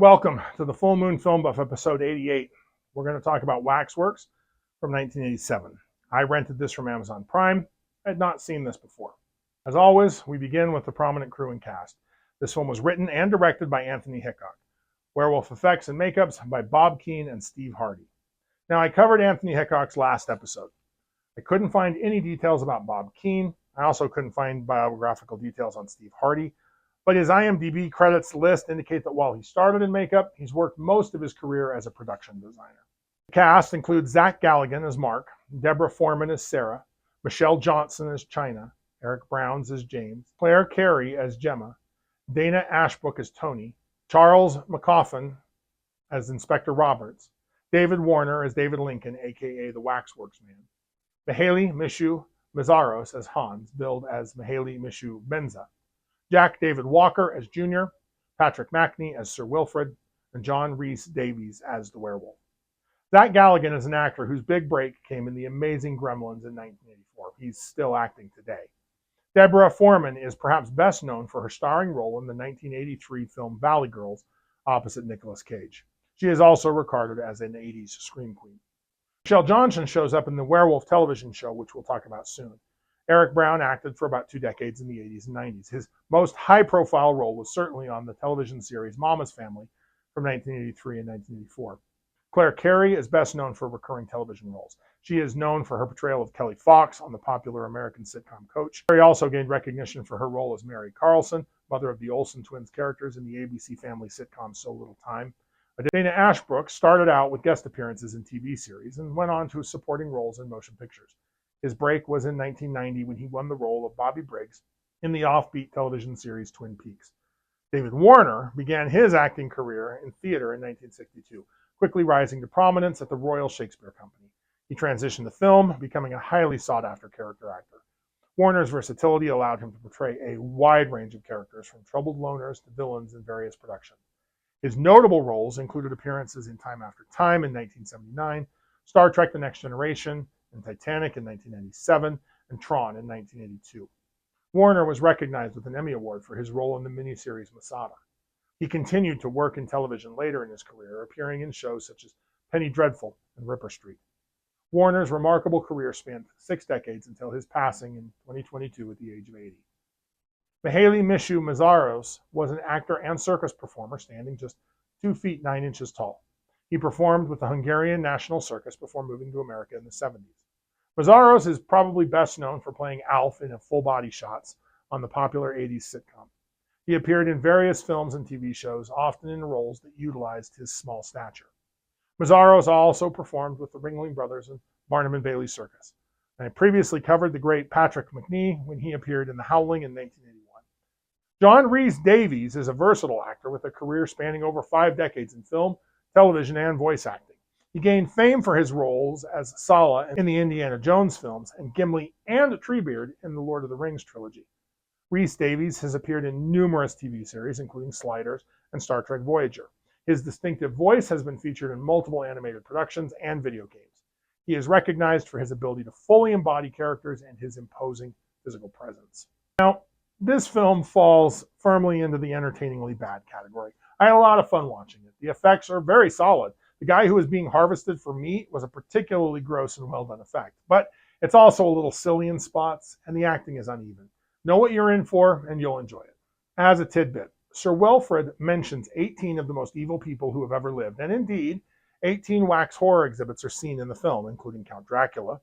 Welcome to the Full Moon Film Buff episode 88. We're going to talk about Waxworks from 1987. I rented this from Amazon Prime. I had not seen this before. As always, we begin with the prominent crew and cast. This film was written and directed by Anthony Hickok. Werewolf effects and makeups by Bob Keane and Steve Hardy. Now, I covered Anthony Hickok's last episode. I couldn't find any details about Bob Keane. I also couldn't find biographical details on Steve Hardy. But his IMDb credits list indicate that while he started in makeup, he's worked most of his career as a production designer. The cast includes Zach Galligan as Mark, Deborah Foreman as Sarah, Michelle Johnson as China, Eric Browns as James, Claire Carey as Gemma, Dana Ashbrook as Tony, Charles McCoffin as Inspector Roberts, David Warner as David Lincoln, aka the Waxworks Man, Mihaly Mishu Mazaros as Hans, billed as Mihaly Mishu Benza, Jack David Walker as Junior, Patrick Mackney as Sir Wilfred, and John Rhys Davies as the werewolf. Zach Galligan is an actor whose big break came in The Amazing Gremlins in 1984. He's still acting today. Deborah Foreman is perhaps best known for her starring role in the 1983 film Valley Girls opposite Nicolas Cage. She is also regarded as an 80s scream queen. Michelle Johnson shows up in the Werewolf television show, which we'll talk about soon. Eric Brown acted for about 2 decades in the 80s and 90s. His most high-profile role was certainly on the television series Mama's Family from 1983 and 1984. Claire Carey is best known for recurring television roles. She is known for her portrayal of Kelly Fox on the popular American sitcom Coach. Carey also gained recognition for her role as Mary Carlson, mother of the Olsen twins characters in the ABC family sitcom So Little Time. Dana Ashbrook started out with guest appearances in TV series and went on to supporting roles in motion pictures. His break was in 1990 when he won the role of Bobby Briggs in the offbeat television series Twin Peaks. David Warner began his acting career in theater in 1962, quickly rising to prominence at the Royal Shakespeare Company. He transitioned to film, becoming a highly sought-after character actor. Warner's versatility allowed him to portray a wide range of characters, from troubled loners to villains in various productions. His notable roles included appearances in Time After Time in 1979, Star Trek The Next Generation, in Titanic in 1997, and Tron in 1982. Warner was recognized with an Emmy Award for his role in the miniseries Masada. He continued to work in television later in his career, appearing in shows such as Penny Dreadful and Ripper Street. Warner's remarkable career spanned 6 decades until his passing in 2022 at the age of 80. Mihaly Mishu Mazaros was an actor and circus performer, standing just 2 feet 9 inches tall. He performed with the Hungarian National Circus before moving to America in the 70s. Mazaros is probably best known for playing Alf in full-body shots on the popular 80s sitcom. He appeared in various films and TV shows, often in roles that utilized his small stature. Mazaros also performed with the Ringling Brothers and Barnum and Bailey Circus. I previously covered the great Patrick Mackney when he appeared in The Howling in 1981. John Rhys Davies is a versatile actor with a career spanning over 5 decades in film, television, and voice acting. He gained fame for his roles as Sala in the Indiana Jones films and Gimli and Treebeard in the Lord of the Rings trilogy. Rhys Davies has appeared in numerous TV series, including Sliders and Star Trek Voyager. His distinctive voice has been featured in multiple animated productions and video games. He is recognized for his ability to fully embody characters and his imposing physical presence. Now, this film falls firmly into the entertainingly bad category. I had a lot of fun watching it. The effects are very solid. The guy who was being harvested for meat was a particularly gross and well-done effect, but it's also a little silly in spots, and the acting is uneven. Know what you're in for, and you'll enjoy it. As a tidbit, Sir Wilfred mentions 18 of the most evil people who have ever lived, and indeed, 18 wax horror exhibits are seen in the film, including Count Dracula,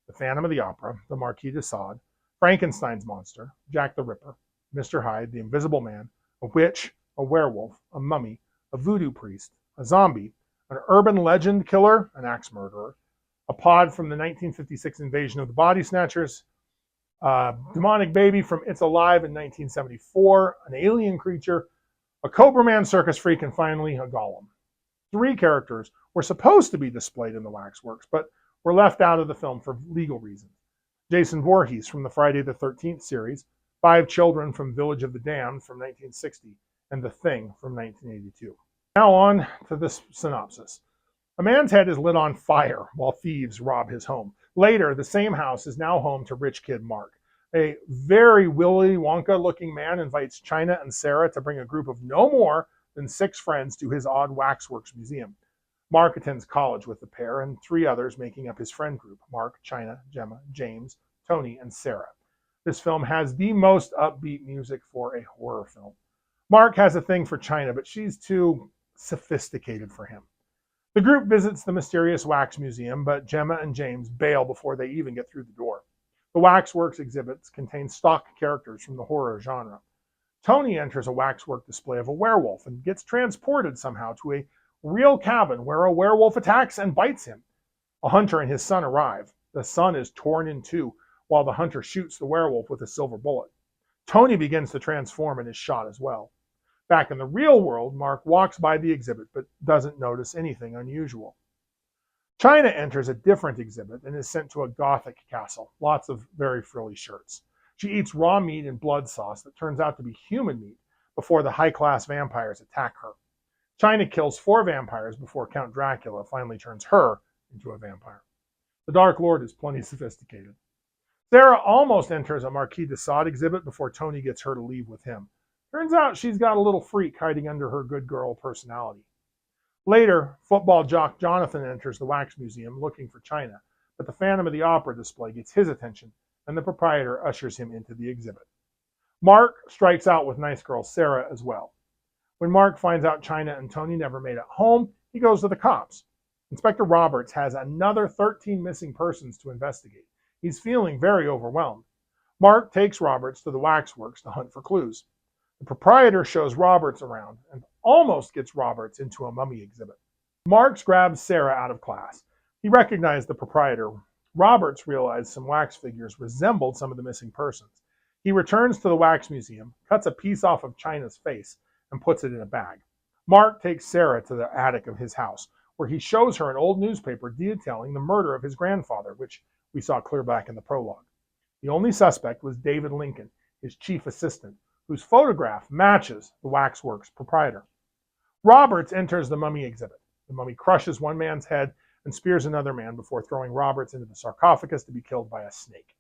the Phantom of the Opera, the Marquis de Sade, Frankenstein's monster, Jack the Ripper, Mr. Hyde, the Invisible Man, a witch, a werewolf, a mummy, a voodoo priest, a zombie, an urban legend killer, an axe murderer, a pod from the 1956 invasion of the Body Snatchers, a demonic baby from It's Alive in 1974, an alien creature, a Cobra Man circus freak, and finally a golem. 3 characters were supposed to be displayed in the Waxworks, but were left out of the film for legal reasons. Jason Voorhees from the Friday the 13th series, 5 children from Village of the Damned from 1960, and The Thing from 1982. Now on to this synopsis. A man's head is lit on fire while thieves rob his home. Later, the same house is now home to rich kid Mark. A very Willy Wonka-looking man invites China and Sarah to bring a group of no more and 6 friends to his odd Waxworks museum. Mark attends college with the pair and 3 others making up his friend group: Mark, China, Gemma, James, Tony, and Sarah. This film has the most upbeat music for a horror film. Mark has a thing for China, but she's too sophisticated for him. The group visits the mysterious wax museum, but Gemma and James bail before they even get through the door. The Waxworks exhibits contain stock characters from the horror genre. Tony enters a waxwork display of a werewolf and gets transported somehow to a real cabin where a werewolf attacks and bites him. A hunter and his son arrive. The son is torn in two while the hunter shoots the werewolf with a silver bullet. Tony begins to transform and is shot as well. Back in the real world, Mark walks by the exhibit but doesn't notice anything unusual. China enters a different exhibit and is sent to a gothic castle. Lots of very frilly shirts. She eats raw meat and blood sauce that turns out to be human meat before the high-class vampires attack her. China kills 4 vampires before Count Dracula finally turns her into a vampire. The Dark Lord is plenty sophisticated. Sarah almost enters a Marquis de Sade exhibit before Tony gets her to leave with him. Turns out she's got a little freak hiding under her good girl personality. Later, football jock Jonathan enters the Wax Museum looking for China, but the Phantom of the Opera display gets his attention, and the proprietor ushers him into the exhibit. Mark strikes out with nice girl Sarah as well. When Mark finds out China and Tony never made it home, he goes to the cops. Inspector Roberts has another 13 missing persons to investigate. He's feeling very overwhelmed. Mark takes Roberts to the Waxworks to hunt for clues. The proprietor shows Roberts around and almost gets Roberts into a mummy exhibit. Marks grabs Sarah out of class. He recognized the proprietor. Roberts realized some wax figures resembled some of the missing persons. He returns to the Wax Museum, cuts a piece off of China's face, and puts it in a bag. Mark takes Sarah to the attic of his house, where he shows her an old newspaper detailing the murder of his grandfather, which we saw clear back in the prologue. The only suspect was David Lincoln, his chief assistant, whose photograph matches the Waxworks proprietor. Roberts enters the mummy exhibit. The mummy crushes one man's head and spears another man before throwing Roberts into the sarcophagus to be killed by a snake.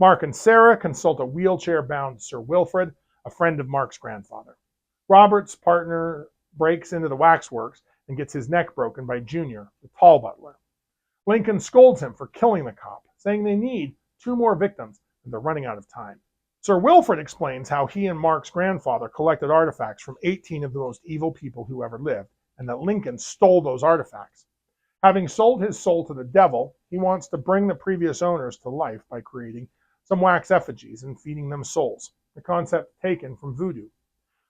Mark and Sarah consult a wheelchair-bound Sir Wilfrid, a friend of Mark's grandfather. Roberts' partner breaks into the Waxworks and gets his neck broken by Junior, the tall butler. Lincoln scolds him for killing the cop, saying they need 2 more victims and they're running out of time. Sir Wilfrid explains how he and Mark's grandfather collected artifacts from 18 of the most evil people who ever lived, and that Lincoln stole those artifacts. Having sold his soul to the devil, he wants to bring the previous owners to life by creating some wax effigies and feeding them souls, a concept taken from voodoo.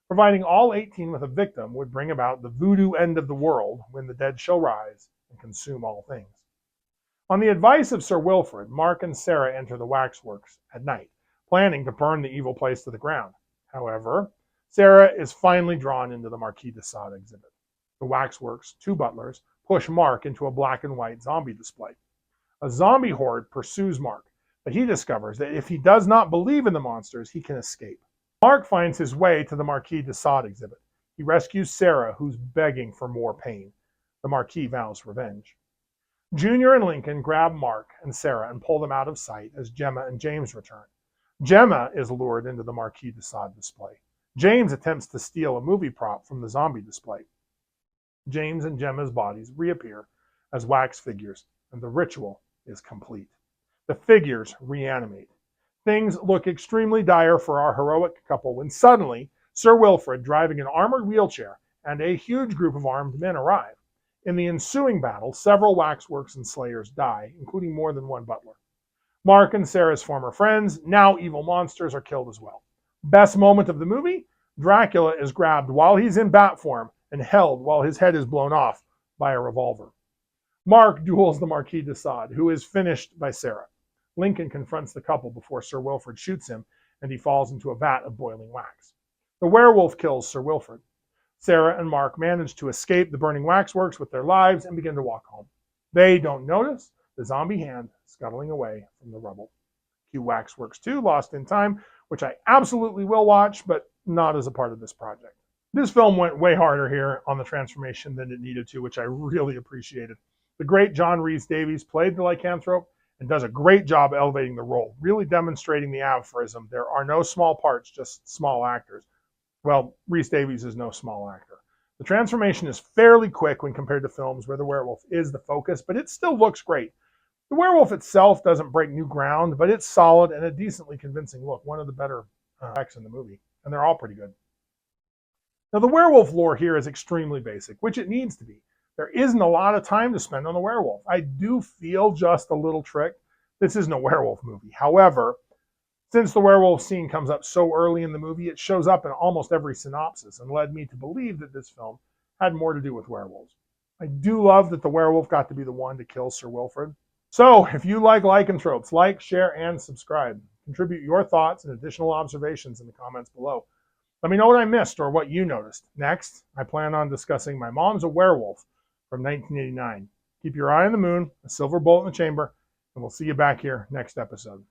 Providing all 18 with a victim would bring about the voodoo end of the world, when the dead shall rise and consume all things. On the advice of Sir Wilfrid, Mark and Sarah enter the Waxworks at night, planning to burn the evil place to the ground. However, Sarah is finally drawn into the Marquis de Sade exhibit. The Waxworks' 2 butlers push Mark into a black and white zombie display. A zombie horde pursues Mark, but he discovers that if he does not believe in the monsters, he can escape. Mark finds his way to the Marquis de Sade exhibit. He rescues Sarah, who's begging for more pain. The Marquis vows revenge. Junior and Lincoln grab Mark and Sarah and pull them out of sight as Gemma and James return. Gemma is lured into the Marquis de Sade display. James attempts to steal a movie prop from the zombie display. James and Gemma's bodies reappear as wax figures, and the ritual is complete. The figures reanimate. Things look extremely dire for our heroic couple when suddenly Sir Wilfrid, driving an armored wheelchair, and a huge group of armed men arrive. In the ensuing battle, several waxworks and slayers die, including more than one butler. Mark and Sarah's former friends, now evil monsters, are killed as well. Best moment of the movie? Dracula is grabbed while he's in bat form and held while his head is blown off by a revolver. Mark duels the Marquis de Sade, who is finished by Sarah. Lincoln confronts the couple before Sir Wilfrid shoots him, and he falls into a vat of boiling wax. The werewolf kills Sir Wilfrid. Sarah and Mark manage to escape the burning waxworks with their lives and begin to walk home. They don't notice the zombie hand scuttling away from the rubble. Cue Waxworks 2, Lost in Time, which I absolutely will watch, but not as a part of this project. This film went way harder here on the transformation than it needed to, which I really appreciated. The great John Rhys-Davies played the lycanthrope and does a great job elevating the role, really demonstrating the aphorism, there are no small parts, just small actors. Well, Rhys-Davies is no small actor. The transformation is fairly quick when compared to films where the werewolf is the focus, but it still looks great. The werewolf itself doesn't break new ground, but it's solid and a decently convincing look, one of the better effects in the movie, and they're all pretty good. Now, the werewolf lore here is extremely basic, which it needs to be. There isn't a lot of time to spend on the werewolf. I do feel just a little tricked. This isn't a werewolf movie. However, since the werewolf scene comes up so early in the movie, it shows up in almost every synopsis and led me to believe that this film had more to do with werewolves. I do love that the werewolf got to be the one to kill Sir Wilfrid. So, if you like lycanthropes, like, share, and subscribe. Contribute your thoughts and additional observations in the comments below. Let me know what I missed or what you noticed. Next, I plan on discussing My Mom's a Werewolf from 1989. Keep your eye on the moon, a silver bullet in the chamber, and we'll see you back here next episode.